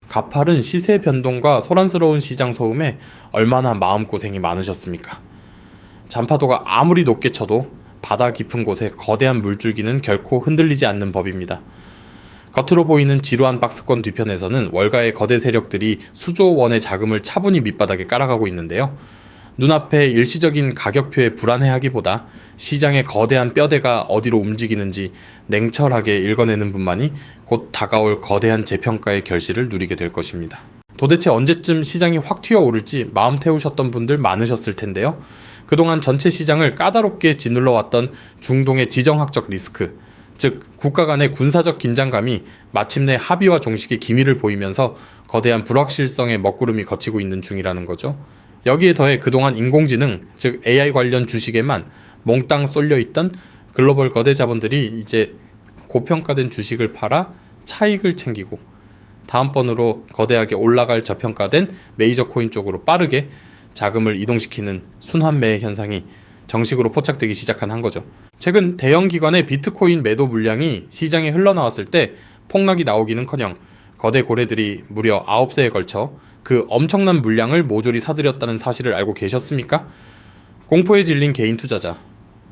가파른 시세 변동과 소란스러운 시장 소음에 얼마나 마음고생이 많으셨습니까? 잔파도가 아무리 높게 쳐도 바다 깊은 곳에 거대한 물줄기는 결코 흔들리지 않는 법입니다. 겉으로 보이는 지루한 박스권 뒤편에서는 월가의 거대 세력들이 수조 원의 자금을 차분히 밑바닥에 깔아가고 있는데요. 눈앞의 일시적인 가격표에 불안해하기보다 시장의 거대한 뼈대가 어디로 움직이는지 냉철하게 읽어내는 분만이 곧 다가올 거대한 재평가의 결실을 누리게 될 것입니다. 도대체 언제쯤 시장이 확 튀어오를지 마음 태우셨던 분들 많으셨을 텐데요. 그동안 전체 시장을 까다롭게 짓눌러왔던 중동의 지정학적 리스크, 즉 국가 간의 군사적 긴장감이 마침내 합의와 종식의 기미를 보이면서 거대한 불확실성의 먹구름이 걷히고 있는 중이라는 거죠. 여기에 더해 그동안 인공지능, 즉 AI 관련 주식에만 몽땅 쏠려있던 글로벌 거대 자본들이 이제 고평가된 주식을 팔아 차익을 챙기고 다음번으로 거대하게 올라갈 저평가된 메이저 코인 쪽으로 빠르게 자금을 이동시키는 순환매 현상이 정식으로 포착되기 시작한 한 거죠. 최근 대형 기관의 비트코인 매도 물량이 시장에 흘러나왔을 때 폭락이 나오기는커녕 거대 고래들이 무려 9세에 걸쳐 그 엄청난 물량을 모조리 사들였다는 사실을 알고 계셨습니까? 공포에 질린 개인 투자자,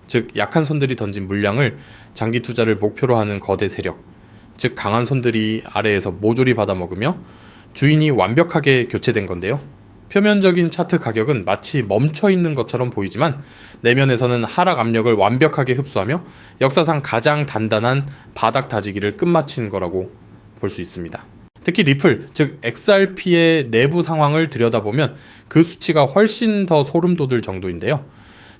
즉 약한 손들이 던진 물량을 장기 투자를 목표로 하는 거대 세력, 즉 강한 손들이 아래에서 모조리 받아먹으며 주인이 완벽하게 교체된 건데요. 표면적인 차트 가격은 마치 멈춰있는 것처럼 보이지만 내면에서는 하락 압력을 완벽하게 흡수하며 역사상 가장 단단한 바닥 다지기를 끝마친 거라고 볼 수 있습니다. 특히 리플, 즉 XRP의 내부 상황을 들여다보면 그 수치가 훨씬 더 소름 돋을 정도인데요.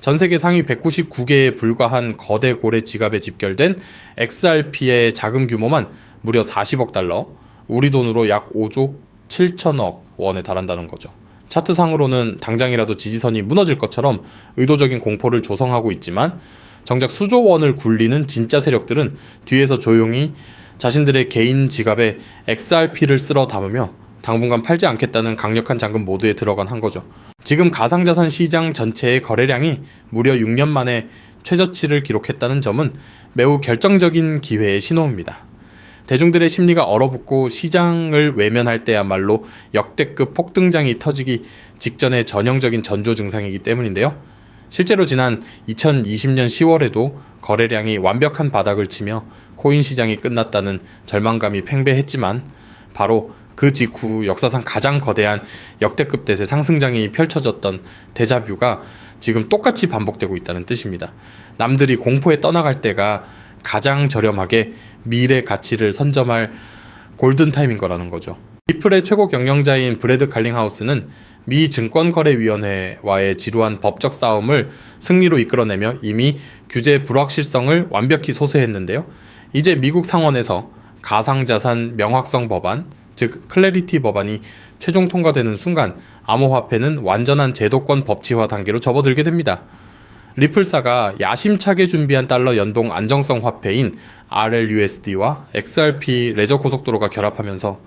전세계 상위 199개에 불과한 거대 고래 지갑에 집결된 XRP의 자금 규모만 무려 40억 달러, 우리 돈으로 약 5조 7천억 원에 달한다는 거죠. 차트상으로는 당장이라도 지지선이 무너질 것처럼 의도적인 공포를 조성하고 있지만 정작 수조 원을 굴리는 진짜 세력들은 뒤에서 조용히 자신들의 개인 지갑에 XRP를 쓸어 담으며 당분간 팔지 않겠다는 강력한 잠금 모드에 들어간 한 거죠. 지금 가상자산 시장 전체의 거래량이 무려 6년 만에 최저치를 기록했다는 점은 매우 결정적인 기회의 신호입니다. 대중들의 심리가 얼어붙고 시장을 외면할 때야말로 역대급 폭등장이 터지기 직전의 전형적인 전조 증상이기 때문인데요. 실제로 지난 2020년 10월에도 거래량이 완벽한 바닥을 치며 코인 시장이 끝났다는 절망감이 팽배했지만 바로 그 직후 역사상 가장 거대한 역대급 대세 상승장이 펼쳐졌던 데자뷰가 지금 똑같이 반복되고 있다는 뜻입니다. 남들이 공포에 떠나갈 때가 가장 저렴하게 미래 가치를 선점할 골든타임인 거라는 거죠. 리플의 최고 경영자인 브래드 칼링하우스는 미 증권거래위원회와의 지루한 법적 싸움을 승리로 이끌어내며 이미 규제 불확실성을 완벽히 소쇄했는데요. 이제 미국 상원에서 가상자산 명확성 법안, 즉 클래리티 법안이 최종 통과되는 순간 암호화폐는 완전한 제도권 법치화 단계로 접어들게 됩니다. 리플사가 야심차게 준비한 달러 연동 안정성 화폐인 RLUSD와 XRP 레저 고속도로가 결합하면서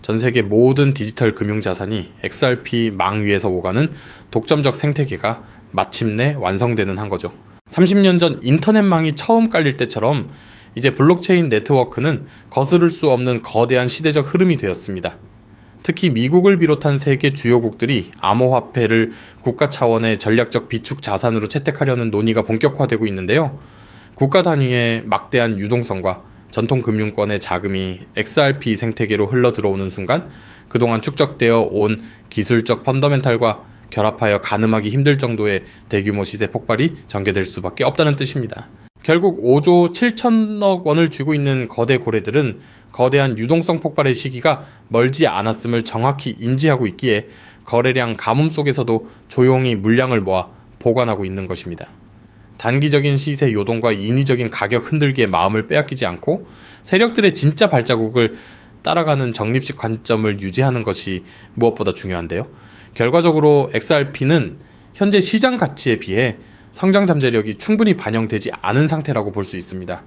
전 세계 모든 디지털 금융 자산이 XRP 망 위에서 오가는 독점적 생태계가 마침내 완성되는 한 거죠. 30년 전 인터넷망이 처음 깔릴 때처럼 이제 블록체인 네트워크는 거스를 수 없는 거대한 시대적 흐름이 되었습니다. 특히 미국을 비롯한 세계 주요국들이 암호화폐를 국가 차원의 전략적 비축 자산으로 채택하려는 논의가 본격화되고 있는데요. 국가 단위의 막대한 유동성과 전통 금융권의 자금이 XRP 생태계로 흘러 들어오는 순간 그동안 축적되어 온 기술적 펀더멘탈과 결합하여 가늠하기 힘들 정도의 대규모 시세 폭발이 전개될 수밖에 없다는 뜻입니다. 결국 5조 7천억 원을 쥐고 있는 거대 고래들은 거대한 유동성 폭발의 시기가 멀지 않았음을 정확히 인지하고 있기에 거래량 가뭄 속에서도 조용히 물량을 모아 보관하고 있는 것입니다. 단기적인 시세 요동과 인위적인 가격 흔들기에 마음을 빼앗기지 않고 세력들의 진짜 발자국을 따라가는 적립식 관점을 유지하는 것이 무엇보다 중요한데요. 결과적으로 XRP는 현재 시장 가치에 비해 성장 잠재력이 충분히 반영되지 않은 상태라고 볼 수 있습니다.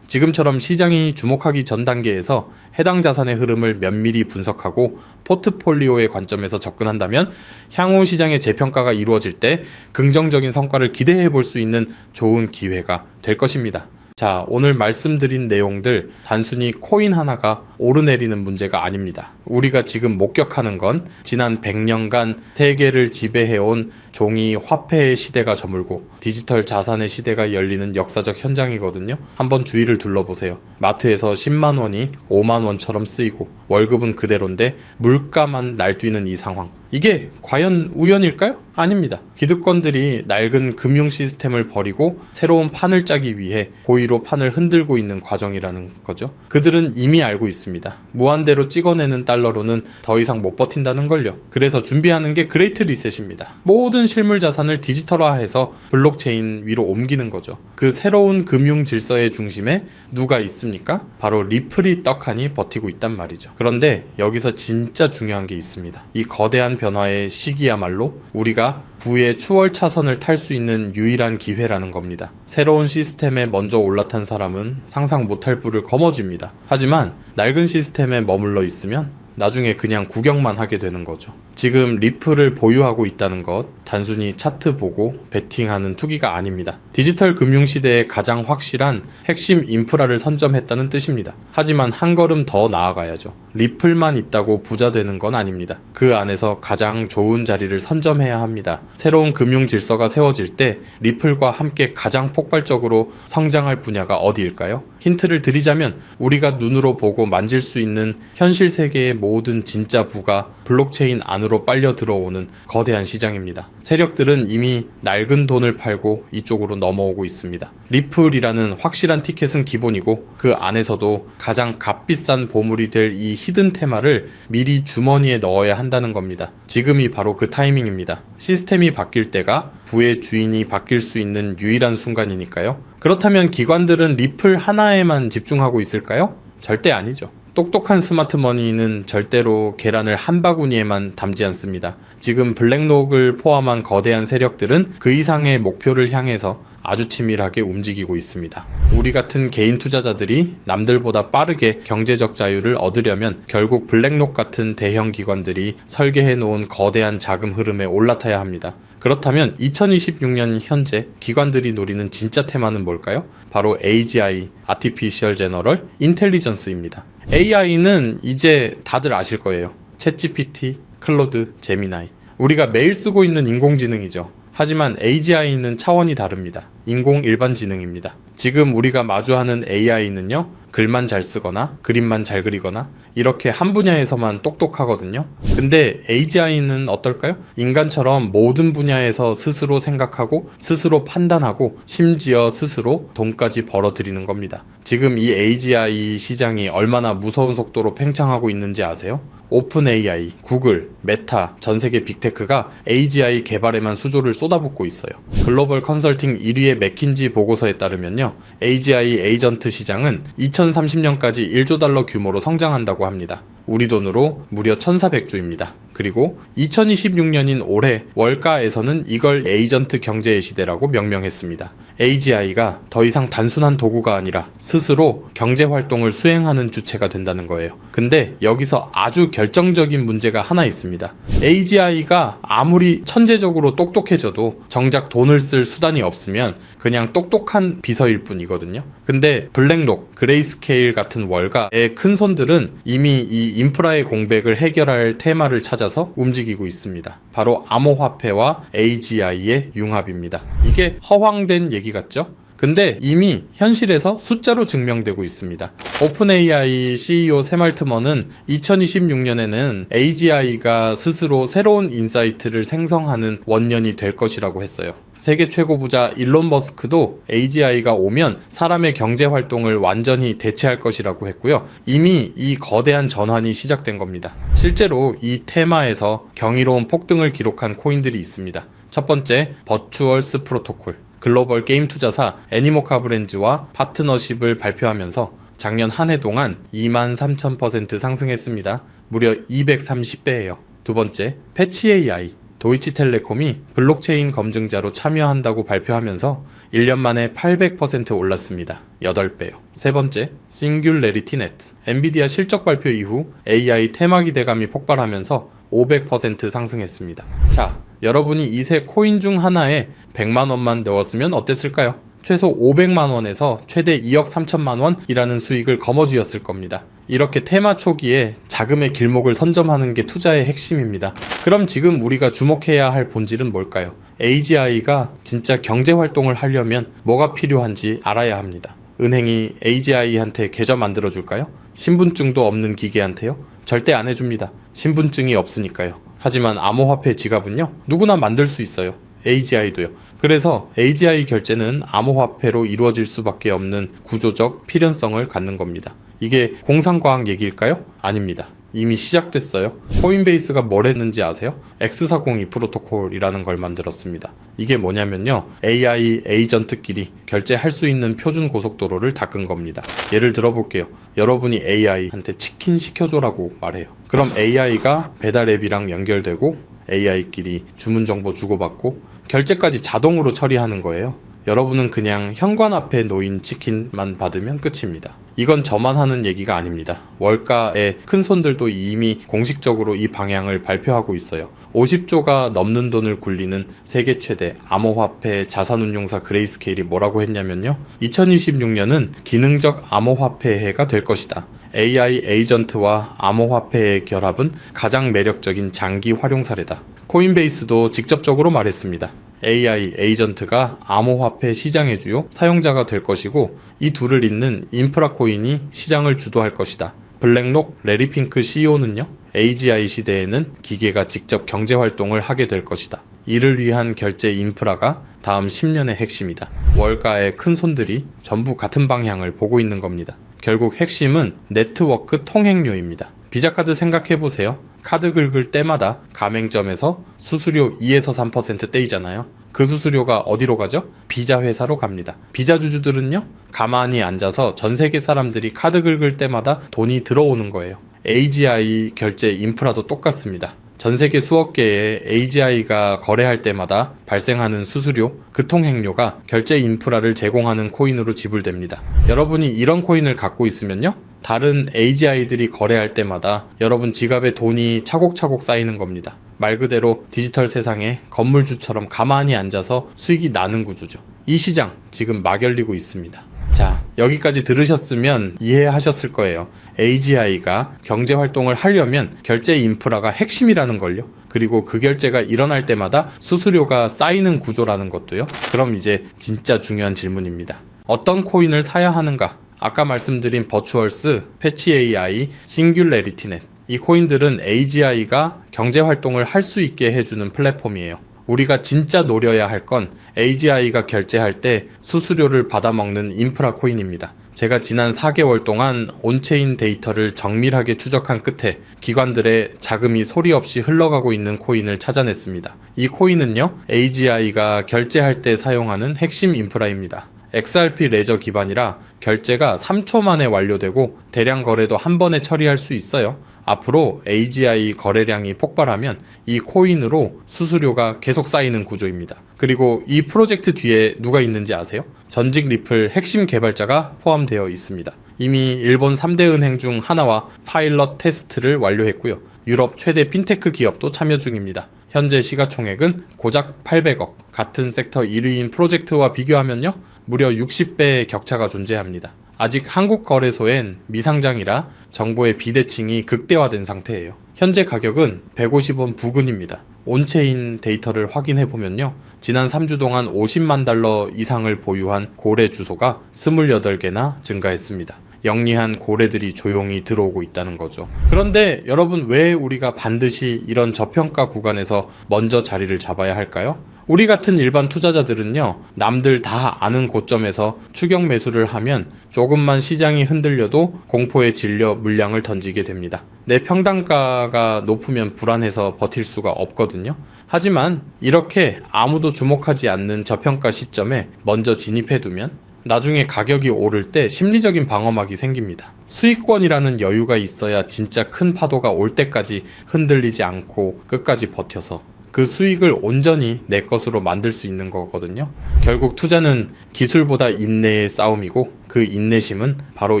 지금처럼 시장이 주목하기 전 단계에서 해당 자산의 흐름을 면밀히 분석하고 포트폴리오의 관점에서 접근한다면 향후 시장의 재평가가 이루어질 때 긍정적인 성과를 기대해 볼 수 있는 좋은 기회가 될 것입니다. 자, 오늘 말씀드린 내용들 단순히 코인 하나가 오르내리는 문제가 아닙니다. 우리가 지금 목격하는 건 지난 100년간 세계를 지배해온 종이 화폐의 시대가 저물고 디지털 자산의 시대가 열리는 역사적 현장이거든요. 한번 주위를 둘러보세요. 마트에서 10만 원이 5만 원처럼 쓰이고 월급은 그대로인데 물가만 날뛰는 이 상황. 이게 과연 우연일까요? 아닙니다. 기득권들이 낡은 금융 시스템을 버리고 새로운 판을 짜기 위해 고의로 판을 흔들고 있는 과정이라는 거죠. 그들은 이미 알고 있습니다. 무한대로 찍어내는 달러로는 더 이상 못 버틴다는 걸요. 그래서 준비하는 게 그레이트 리셋입니다. 모든 실물 자산을 디지털화해서 블록체인 위로 옮기는 거죠. 그 새로운 금융 질서의 중심에 누가 있습니까? 바로 리플이 떡하니 버티고 있단 말이죠. 그런데 여기서 진짜 중요한 게 있습니다. 이 거대한 변화의 시기야말로 우리가 부의 추월 차선을 탈 수 있는 유일한 기회라는 겁니다. 새로운 시스템에 먼저 올라탄 사람은 상상 못할 부를 거머쥡니다. 하지만 낡은 시스템에 머물러 있으면 나중에 그냥 구경만 하게 되는 거죠. 지금 리플을 보유하고 있다는 것 단순히 차트 보고 베팅하는 투기가 아닙니다. 디지털 금융시대의 가장 확실한 핵심 인프라를 선점했다는 뜻입니다. 하지만 한 걸음 더 나아가야죠. 리플만 있다고 부자 되는 건 아닙니다. 그 안에서 가장 좋은 자리를 선점해야 합니다. 새로운 금융 질서가 세워질 때 리플과 함께 가장 폭발적으로 성장할 분야가 어디일까요? 힌트를 드리자면 우리가 눈으로 보고 만질 수 있는 현실 세계의 모든 진짜 부가 블록체인 안으로 빨려 들어오는 거대한 시장입니다. 세력들은 이미 낡은 돈을 팔고 이쪽으로 넘어오고 있습니다. 리플이라는 확실한 티켓은 기본이고 그 안에서도 가장 값비싼 보물이 될 이 히든 테마를 미리 주머니에 넣어야 한다는 겁니다. 지금이 바로 그 타이밍입니다. 시스템이 바뀔 때가 부의 주인이 바뀔 수 있는 유일한 순간이니까요. 그렇다면 기관들은 리플 하나에만 집중하고 있을까요? 절대 아니죠. 똑똑한 스마트머니는 절대로 계란을 한 바구니에만 담지 않습니다. 지금 블랙록을 포함한 거대한 세력들은 그 이상의 목표를 향해서 아주 치밀하게 움직이고 있습니다. 우리 같은 개인 투자자들이 남들보다 빠르게 경제적 자유를 얻으려면 결국 블랙록 같은 대형 기관들이 설계해 놓은 거대한 자금 흐름에 올라타야 합니다. 그렇다면 2026년 현재 기관들이 노리는 진짜 테마는 뭘까요? 바로 AGI, Artificial General Intelligence입니다. AI는 이제 다들 아실 거예요. 챗GPT, 클로드, 제미나이. 우리가 매일 쓰고 있는 인공지능이죠. 하지만 AGI는 차원이 다릅니다. 인공 일반지능입니다. 지금 우리가 마주하는 AI는요, 글만 잘 쓰거나 그림만 잘 그리거나 이렇게 한 분야에서만 똑똑하거든요. 근데 AGI는 어떨까요? 인간처럼 모든 분야에서 스스로 생각하고 스스로 판단하고 심지어 스스로 돈까지 벌어들이는 겁니다. 지금 이 AGI 시장이 얼마나 무서운 속도로 팽창하고 있는지 아세요? 오픈 AI, 구글, 메타, 전 세계 빅테크가 AGI 개발에만 수조를 쏟아붓고 있어요. 글로벌 컨설팅 1위의 맥킨지 보고서에 따르면요, AGI 에이전트 시장은 2030년까지 1조 달러 규모로 성장한다고 합니다. 우리 돈으로 무려 1400조입니다. 그리고 2026년인 올해 월가에서는 이걸 에이전트 경제의 시대라고 명명했습니다. AGI가 더 이상 단순한 도구가 아니라 스스로 경제활동을 수행하는 주체가 된다는 거예요. 근데 여기서 아주 결정적인 문제가 하나 있습니다. AGI가 아무리 천재적으로 똑똑해져도 정작 돈을 쓸 수단이 없으면 그냥 똑똑한 비서일 뿐이거든요. 근데 블랙록, 그레이스케일 같은 월가의 큰 손들은 이미 이 인프라의 공백을 해결할 테마를 찾아서 움직이고 있습니다. 바로 암호화폐와 AGI의 융합입니다. 이게 허황된 얘기 같죠? 근데 이미 현실에서 숫자로 증명되고 있습니다. 오픈AI CEO 샘 알트먼은 2026년에는 AGI가 스스로 새로운 인사이트를 생성하는 원년이 될 것이라고 했어요. 세계 최고 부자 일론 머스크도 AGI가 오면 사람의 경제 활동을 완전히 대체할 것이라고 했고요. 이미 이 거대한 전환이 시작된 겁니다. 실제로 이 테마에서 경이로운 폭등을 기록한 코인들이 있습니다. 첫 번째, 버추얼스 프로토콜. 글로벌 게임 투자사 애니모카 브랜즈와 파트너십을 발표하면서 작년 한 해 동안 23,000% 상승했습니다. 무려 230배예요. 두 번째, 패치.ai. 도이치텔레콤이 블록체인 검증자로 참여한다고 발표하면서 1년 만에 800% 올랐습니다. 8배요. 세 번째, 싱귤레리티넷. 엔비디아 실적 발표 이후 AI 테마 기대감이 폭발하면서 500% 상승했습니다. 자, 여러분이 이 세 코인 중 하나에 100만 원만 넣었으면 어땠을까요? 최소 500만 원에서 최대 2억 3천만 원이라는 수익을 거머쥐었을 겁니다. 이렇게 테마 초기에 자금의 길목을 선점하는 게 투자의 핵심입니다. 그럼 지금 우리가 주목해야 할 본질은 뭘까요? AGI가 진짜 경제 활동을 하려면 뭐가 필요한지 알아야 합니다. 은행이 AGI한테 계좌 만들어줄까요? 신분증도 없는 기계한테요? 절대 안 해줍니다. 신분증이 없으니까요. 하지만 암호화폐 지갑은요, 누구나 만들 수 있어요. AGI도요. 그래서 AGI 결제는 암호화폐로 이루어질 수밖에 없는 구조적 필연성을 갖는 겁니다. 이게 공상과학 얘기일까요? 아닙니다. 이미 시작됐어요. 코인베이스가 뭘 했는지 아세요? X402 프로토콜이라는 걸 만들었습니다. 이게 뭐냐면요, AI 에이전트끼리 결제할 수 있는 표준 고속도로를 닦은 겁니다. 예를 들어볼게요. 여러분이 AI한테 치킨 시켜줘라고 말해요. 그럼 AI가 배달 앱이랑 연결되고 AI끼리 주문 정보 주고받고 결제까지 자동으로 처리하는 거예요. 여러분은 그냥 현관 앞에 놓인 치킨만 받으면 끝입니다. 이건 저만 하는 얘기가 아닙니다. 월가의 큰 손들도 이미 공식적으로 이 방향을 발표하고 있어요. 50조가 넘는 돈을 굴리는 세계 최대 암호화폐 자산운용사 그레이스케일이 뭐라고 했냐면요, 2026년은 기능적 암호화폐 해가 될 것이다. AI 에이전트와 암호화폐의 결합은 가장 매력적인 장기 활용 사례다. 코인베이스도 직접적으로 말했습니다. AI 에이전트가 암호화폐 시장의 주요 사용자가 될 것이고, 이 둘을 잇는 인프라 코인이 시장을 주도할 것이다. 블랙록 레리핑크 CEO는요, AGI 시대에는 기계가 직접 경제 활동을 하게 될 것이다. 이를 위한 결제 인프라가 다음 10년의 핵심이다. 월가의 큰 손들이 전부 같은 방향을 보고 있는 겁니다. 결국 핵심은 네트워크 통행료입니다. 비자카드 생각해보세요. 카드 긁을 때마다 가맹점에서 수수료 2에서 3% 떼이잖아요. 그 수수료가 어디로 가죠? 비자 회사로 갑니다. 비자 주주들은요, 가만히 앉아서 전 세계 사람들이 카드 긁을 때마다 돈이 들어오는 거예요. AGI 결제 인프라도 똑같습니다. 전 세계 수억 개의 AGI가 거래할 때마다 발생하는 수수료, 그 통행료가 결제 인프라를 제공하는 코인으로 지불됩니다. 여러분이 이런 코인을 갖고 있으면요, 다른 AGI들이 거래할 때마다 여러분 지갑에 돈이 차곡차곡 쌓이는 겁니다. 말 그대로 디지털 세상에 건물주처럼 가만히 앉아서 수익이 나는 구조죠. 이 시장 지금 막 열리고 있습니다. 자, 여기까지 들으셨으면 이해하셨을 거예요. AGI가 경제 활동을 하려면 결제 인프라가 핵심이라는 걸요. 그리고 그 결제가 일어날 때마다 수수료가 쌓이는 구조라는 것도요. 그럼 이제 진짜 중요한 질문입니다. 어떤 코인을 사야 하는가? 아까 말씀드린 버추얼스, 패치 AI, 싱귤레리티넷, 이 코인들은 AGI가 경제 활동을 할 수 있게 해주는 플랫폼이에요. 우리가 진짜 노려야 할 건 AGI가 결제할 때 수수료를 받아먹는 인프라 코인입니다. 제가 지난 4개월 동안 온체인 데이터를 정밀하게 추적한 끝에 기관들의 자금이 소리 없이 흘러가고 있는 코인을 찾아냈습니다. 이 코인은요, AGI가 결제할 때 사용하는 핵심 인프라입니다. XRP 레저 기반이라 결제가 3초 만에 완료되고 대량 거래도 한 번에 처리할 수 있어요. 앞으로 AGI 거래량이 폭발하면 이 코인으로 수수료가 계속 쌓이는 구조입니다. 그리고 이 프로젝트 뒤에 누가 있는지 아세요? 전직 리플 핵심 개발자가 포함되어 있습니다. 이미 일본 3대 은행 중 하나와 파일럿 테스트를 완료했고요. 유럽 최대 핀테크 기업도 참여 중입니다. 현재 시가총액은 고작 800억, 같은 섹터 1위인 프로젝트와 비교하면요, 무려 60배의 격차가 존재합니다. 아직 한국 거래소엔 미상장이라 정보의 비대칭이 극대화된 상태예요. 현재 가격은 150원 부근입니다. 온체인 데이터를 확인해보면요, 지난 3주 동안 50만 달러 이상을 보유한 고래 주소가 28개나 증가했습니다. 영리한 고래들이 조용히 들어오고 있다는 거죠. 그런데 여러분, 왜 우리가 반드시 이런 저평가 구간에서 먼저 자리를 잡아야 할까요? 우리 같은 일반 투자자들은요, 남들 다 아는 고점에서 추격 매수를 하면 조금만 시장이 흔들려도 공포에 질려 물량을 던지게 됩니다. 내 평단가가 높으면 불안해서 버틸 수가 없거든요. 하지만 이렇게 아무도 주목하지 않는 저평가 시점에 먼저 진입해두면 나중에 가격이 오를 때 심리적인 방어막이 생깁니다. 수익권이라는 여유가 있어야 진짜 큰 파도가 올 때까지 흔들리지 않고 끝까지 버텨서 그 수익을 온전히 내 것으로 만들 수 있는 거거든요. 결국 투자는 기술보다 인내의 싸움이고, 그 인내심은 바로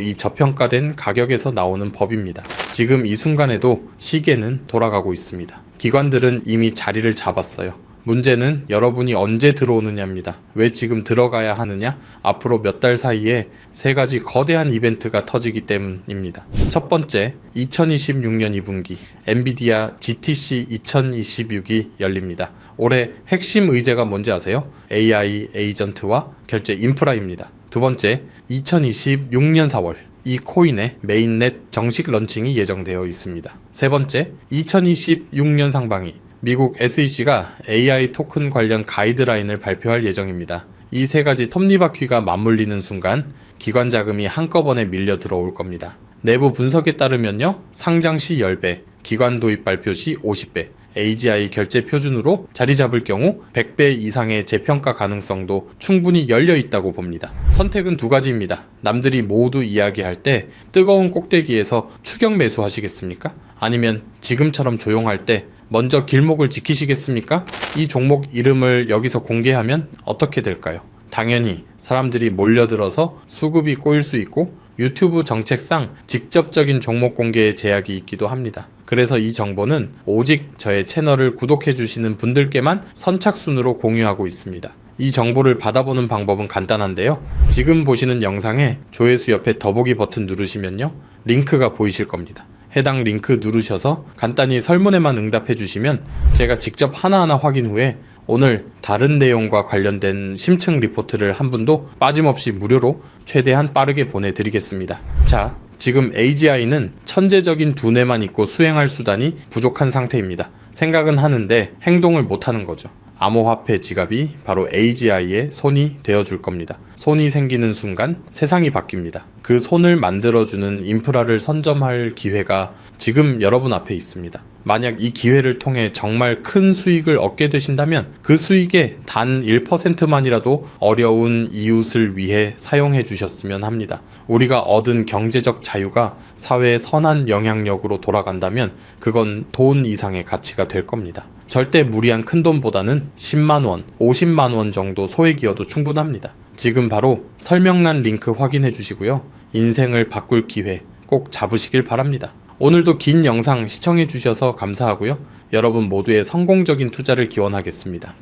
이 저평가된 가격에서 나오는 법입니다. 지금 이 순간에도 시계는 돌아가고 있습니다. 기관들은 이미 자리를 잡았어요. 문제는 여러분이 언제 들어오느냐입니다. 왜 지금 들어가야 하느냐? 앞으로 몇 달 사이에 세 가지 거대한 이벤트가 터지기 때문입니다. 첫 번째, 2026년 2분기 엔비디아 GTC 2026이 열립니다. 올해 핵심 의제가 뭔지 아세요? AI 에이전트와 결제 인프라입니다. 두 번째, 2026년 4월 이 코인의 메인넷 정식 런칭이 예정되어 있습니다. 세 번째, 2026년 상반기 미국 SEC가 AI 토큰 관련 가이드라인을 발표할 예정입니다. 이 세 가지 톱니바퀴가 맞물리는 순간 기관 자금이 한꺼번에 밀려 들어올 겁니다. 내부 분석에 따르면요, 상장 시 10배, 기관 도입 발표 시 50배, AGI 결제 표준으로 자리 잡을 경우 100배 이상의 재평가 가능성도 충분히 열려 있다고 봅니다. 선택은 두 가지입니다. 남들이 모두 이야기할 때 뜨거운 꼭대기에서 추격 매수하시겠습니까? 아니면 지금처럼 조용할 때 먼저 길목을 지키시겠습니까? 이 종목 이름을 여기서 공개하면 어떻게 될까요? 당연히 사람들이 몰려들어서 수급이 꼬일 수 있고 유튜브 정책상 직접적인 종목 공개에 제약이 있기도 합니다. 그래서 이 정보는 오직 저의 채널을 구독해 주시는 분들께만 선착순으로 공유하고 있습니다. 이 정보를 받아보는 방법은 간단한데요. 지금 보시는 영상에 조회수 옆에 더보기 버튼 누르시면요, 링크가 보이실 겁니다. 해당 링크 누르셔서 간단히 설문에만 응답해 주시면 제가 직접 하나하나 확인 후에 오늘 다른 내용과 관련된 심층 리포트를 한 분도 빠짐없이 무료로 최대한 빠르게 보내드리겠습니다. 자, 지금 AGI는 천재적인 두뇌만 있고 수행할 수단이 부족한 상태입니다. 생각은 하는데 행동을 못하는 거죠. 암호화폐 지갑이 바로 AGI의 손이 되어줄 겁니다. 손이 생기는 순간 세상이 바뀝니다. 그 손을 만들어주는 인프라를 선점할 기회가 지금 여러분 앞에 있습니다. 만약 이 기회를 통해 정말 큰 수익을 얻게 되신다면 그 수익의 단 1%만이라도 어려운 이웃을 위해 사용해 주셨으면 합니다. 우리가 얻은 경제적 자유가 사회의 선한 영향력으로 돌아간다면 그건 돈 이상의 가치가 될 겁니다. 절대 무리한 큰 돈보다는 10만원, 50만원 정도 소액이어도 충분합니다. 지금 바로 설명란 링크 확인해 주시고요. 인생을 바꿀 기회 꼭 잡으시길 바랍니다. 오늘도 긴 영상 시청해 주셔서 감사하고요. 여러분 모두의 성공적인 투자를 기원하겠습니다.